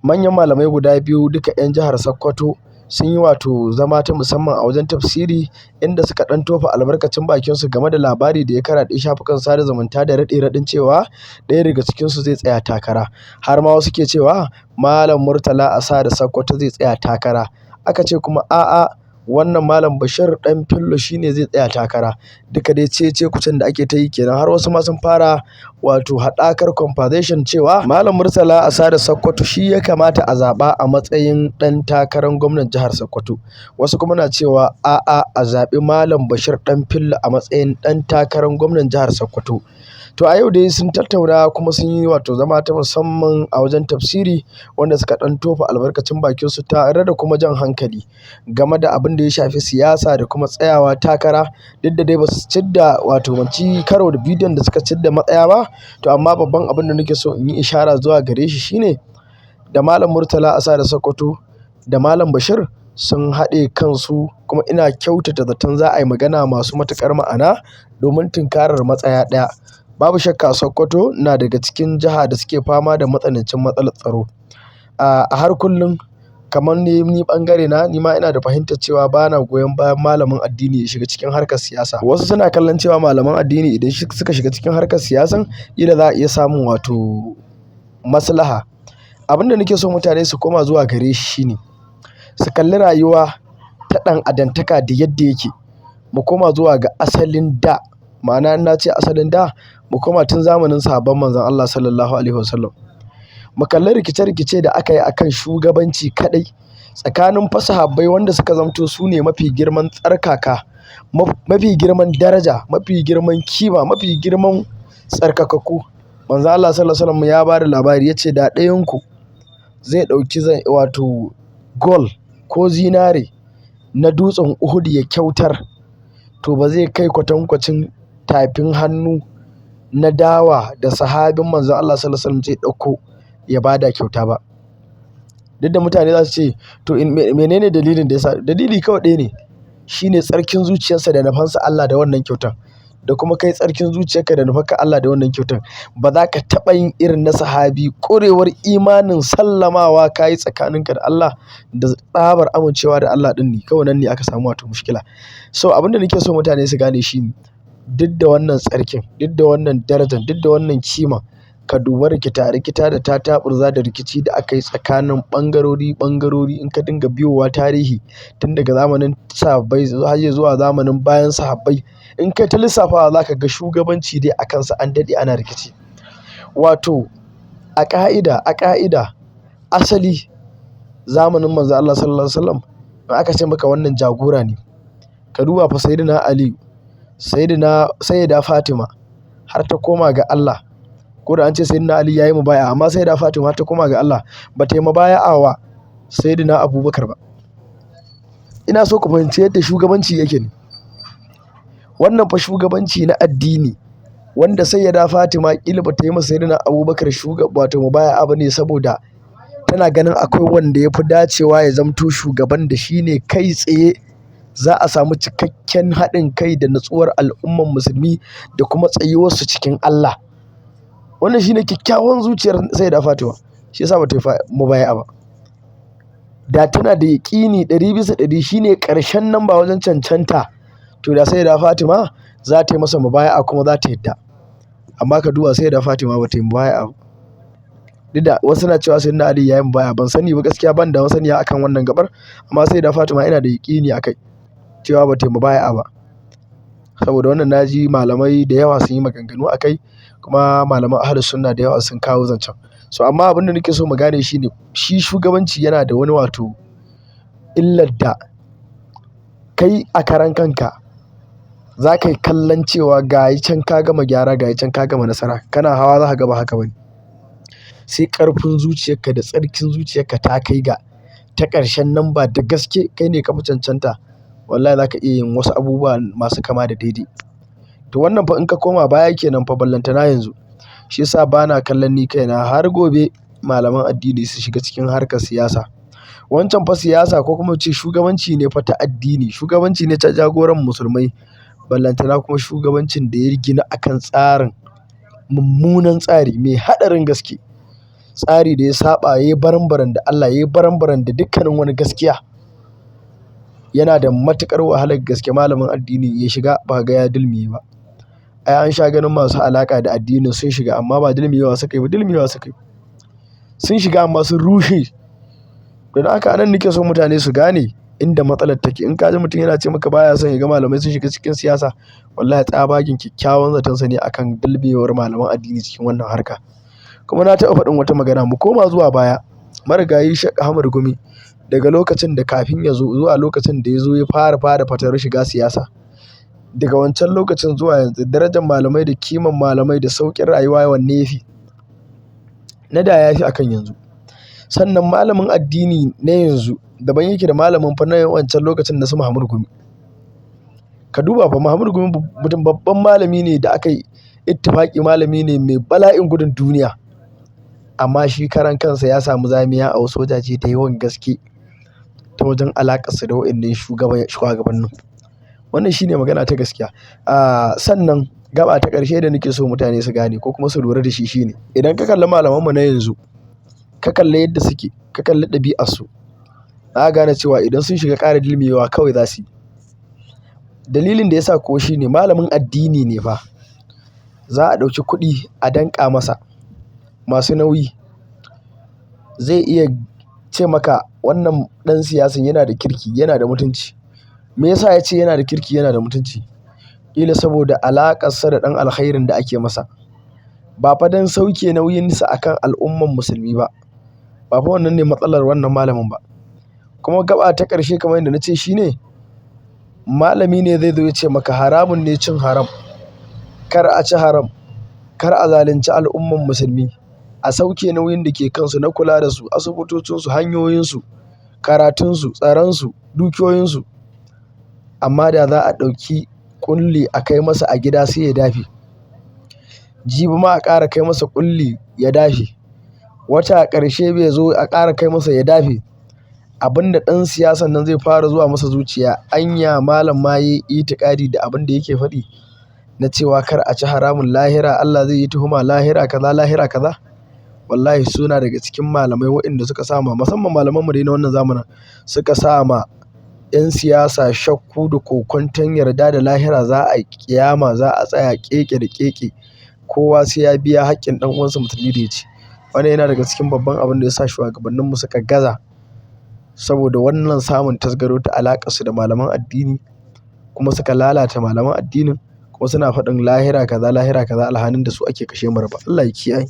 Manyan malamai guda biyu duka 'yan jihar Sokoto sun yi zama ta musamman a wajen tafsiri, inda suka ɗan tofa albarkacin bakinsu game da labari da ya karaɗe shafukan sada zumunta da raɗe-raɗin cewa ɗaya daga cikinsu zai tsaya takara. Har ma wasu ke cewa Malam Murtala Asada Sokoto zai tsaya takara. Aka ce kuma a'a, wannan Malam Bashir ɗan Fillo shi ne zai tsaya takara. Duka dai cece-kucen da ake ta yi kenan, har wasu ma sun fara haɗakar conversation cewa Malam Murtala Asada Sokoto shi ya kamata a zaɓa a matsayin ɗan takarar gwamnan jihar Sokoto. Wasu kuma na cewa a'a, a zaɓi Malam Bashir ɗan Fillo a matsayin ɗan takarar gwamnan jihar Sokoto. To a yau dai sun tattauna kuma sun yi zama ta musamman a wajen tafsiri, wanda suka ɗan tofa albarkacin bakinsu tare da kuma jan hankali game da abin da ya shafi siyasa da kuma tsayawa takara. Duk da dai ba su ban ci karo da bidiyon da suka da matsaya ba, to amma babban abin da nake so in yi ishara zuwa gare shi shine da Malam Murtala Asada Sokoto da Malam Bashir sun haɗe kansu, kuma ina kyautata zaton za a yi magana masu matuƙar ma'ana domin tunkarar matsaya ɗaya. Babu shakka Sokoto na daga cikin jiha da suke fama da matsanancin matsalar tsaro. A har kullum kamar ni ɓangare na, ni ma ina da fahimtar cewa ba na goyon bayan malamin addini ya shiga cikin harkar siyasa. Wasu suna kallon cewa malaman addini idan suka shiga cikin harkar siyasan, ƙila za a iya samun maslaha. Abin da nake so mutane su koma zuwa gare shi shine su kalli rayuwa ta ɗan adamtaka da yadda yake. Mu koma zuwa ga asalin da, ma'ana in na ce asalin da, mu koma tun zamanin sahabban Manzon Allah Sallallahu Alaihi Wasallam. Mu kalli rikice-rikice da aka yi akan shugabanci kaɗai tsakanin sahabbai, wanda suka zamto su ne mafi girman tsarkaka, mafi girman daraja, mafi girman kima, mafi girman tsarkakakku. Manzon Allah Sallallahu Alaihi Wasallam ya ba da labari, ya ce da ɗayanku zai ɗauki gold ko zinare na dutsen Uhud ya kyautar, to ba zai kai kwatankwacin tafin hannu na dawa da sahabin Manzon Allah Sallallahu Alaihi Wasallam zai ɗauko ya bada kyauta ba. Duk da mutane za su ce to menene dalilin da yasa? Dalili kawai ɗaya ne, shine tsarkin zuciyarsa da nufansa Allah da wannan kyautan, da kuma kai tsarkin zuciyarka da nufarka Allah da wannan kyautan. Ba za ka taɓa yin irin na sahabi, ƙurewar imanin sallamawa ka yi tsakaninka da Allah da tsabar amincewa da Allah ɗin ne, kawai nan ne aka samu mushkila. So abin da nake so mutane su gane shi ne, duk da wannan tsarkin, duk da wannan darajar, duk da wannan kima, ka duba rikita-rikita da tataɓurza da rikici da aka yi tsakanin ɓangarori in ka dinga biyowa tarihi tun daga zamanin sahabbai har zuwa zamanin bayan sahabbai. In kai ta lissafawa za ka ga shugabanci dai a kansa an daɗe ana rikici. A ƙa'ida asali zamanin Manzon Allah Sallallahu Alaihi Wasallam, in aka ce maka wannan jagora ne, ka duba fa Sayyidina Ali, Sayyida Fatima har ta koma ga Allah. Ko da an ce Sayyidina Ali ya yi mubaya'a, amma Sayyida Fatima har ta koma ga Allah ba ta yi mubaya'a wa Sayyidina Abubakar ba. Ina so ku fahimci yadda shugabanci yake ne. Wannan fa shugabanci na addini, wanda Sayyida Fatima ƙila ba ta yi masa Sayyidina Abubakar mubaya'a ba ne saboda tana ganin akwai wanda ya fi dacewa ya zamto shugaban, da shi ne kai tsaye za a samu cikakken haɗin kai da natsuwar al'umman musulmi da kuma tsayuwarsu cikin Allah. Wannan shi ne kyakkyawan zuciyar Sayyida Fatima, shi yasa ba ta yi mubaya'a ba. Da tana da yaƙini 100% shi ne ƙarshen namba wajen cancanta, to da Sayyida Fatima za ta yi masa mubaya'a kuma za ta yadda. Amma ka duba Sayyida Fatima ba ta yi mubaya'a ba. Duk da wasu na cewa Sayyidina Ali ya yi mubaya'a, ban sani ba gaskiya, ban da masaniya akan wannan gabar. Amma Sayyida Fatima ina da yaƙini akai cewa ba ta yi mubaya'a ba. Saboda wannan na ji malamai da yawa sun yi maganganu akai, kuma malaman Ahlus Sunna da yawa sun kawo zancen. So amma abin da nake so mu gane shi ne, shi shugabanci yana da wani illar da kai a karan kanka za ka yi kallon cewa ga yi can ka gama gyara, ga yi can ka gama nasara, kana hawa za ka ga ba haka ba ne. Sai ƙarfin zuciyarka da tsarkin zuciyarka ta kai ga ta ƙarshen namba da gaske kai ne ka fi cancanta, wallahi za ka iya yin wasu abubuwa masu kama da daidai. To wannan fa in ka koma baya kenan fa, ballantana yanzu. Shi yasa ba na kallon ni kaina har gobe malaman addini su shiga cikin harkar siyasa. Wancan fa siyasa, ko kuma ce shugabanci ne fa ta addini, shugabanci ne ta jagoran musulmai, ballantana kuma shugabancin da ya gina akan mummunan tsari mai haɗarin gaske. tsari da ya saɓa, ya yi baran-baran da Allah, ya yi baran-baran da dukkanin wani gaskiya. Yana da matuƙar wahalar gaske malamin addini ya shiga ba ga ya dulmiye ba. Ai an sha ganin masu alaƙa da addinin sun shiga amma ba dulmiyewa suka yi ba, dulmiyewa suka yi. Sun shiga amma sun rushe. Don haka anan nake so mutane su gane inda matsalar take. In ka ji mutum yana ce maka baya son ya ga malamai sun shiga cikin siyasa, wallahi tsabagen kyakkyawan zatonsa ne akan dulmiyewar malaman addini cikin wannan harka. Kuma na taɓa faɗin wata magana, mu koma zuwa baya. Marigayi Sheikh Ahmad Gumi, daga lokacin da kafin ya zo zuwa lokacin da ya zo ya fara fatar shiga siyasa, daga wancan lokacin zuwa yanzu darajar malamai da kiman malamai da sauƙin rayuwa wanne ya fi? Na da ya fi akan yanzu. Sannan malamin addini na yanzu daban yake da malamin fa na wancan lokacin na su Muhammad Gumi. Ka duba fa Muhammad Gumi mutum babban malami ne da aka yi ittifaƙi malami ne mai bala'in gudun duniya. Amma shi karan kansa ya samu zamiya a wasu wajaje da yawan gaske ta wajen alaƙarsa da waɗannan shugabannin. Wannan shine magana ta gaskiya. Sannan gaba ta ƙarshe da nake so mutane su gane ko kuma su lura da shi shine, idan ka kalli malamanmu na yanzu, ka kalli yadda suke, ka kalli ɗabi'arsu, za ka gane cewa idan sun shiga ƙara dulmiyewa kawai za su yi. Dalilin da ya sa kuwa shine malamin addini ne fa. Za a ɗauki kuɗi a danƙa masa masu nauyi. Zai iya ce maka wannan ɗan siyasan yana da kirki, yana da mutunci. Me yasa ya ce yana da kirki, yana da mutunci? Ƙila saboda alaƙarsa da ɗan alkhairin da ake masa. Ba fa don sauke nauyinsa akan al'umman musulmi ba. Ba fa wannan ne matsalar wannan malamin ba. Kuma gaba ta ƙarshe kamar yadda na ce shine, malami ne zai zo ya ce maka haramun ne cin haram. Kar a ci haram, kar a zalunci al'umman musulmi. A sauke nauyin da ke kansu na kula da su, asibitocinsu, hanyoyinsu, karatunsu, tsaronsu, dukiyoyinsu. Amma da za a ɗauki ƙulli a kai masa a gida sai ya dafe. Jibi ma a ƙara kai masa ƙulli ya dafe. Wata ƙarshe bai zo a ƙara kai masa ya dafe. Abin da ɗan siyasan nan zai fara zuwa masa zuciya, anya malam ma yayi itikadi da abin da yake faɗi na cewa kar a ci haramun lahira, Allah zai yi tuhuma lahira kaza, lahira kaza. Wallahi suna daga cikin malamai waɗanda suka sama, musamman malamanmu dai na wannan zamanin, suka sama 'yan siyasa shakku da kokwanton yarda da lahira za a yi ƙiyama, za a tsaya ƙeƙe da ƙeƙe. Kowa sai ya biya haƙƙin ɗan uwansa musulmi da ya ci. Wannan yana daga cikin babban abin da ya sa shugabanninmu suka gaza. Saboda wannan samun tasgaro ta alaƙarsu da malaman addini, kuma suka lalata malaman addinin, kuma suna faɗin lahira kaza, lahira kaza alhalin da su ake kashe mu raba. Allah ya kiyaye.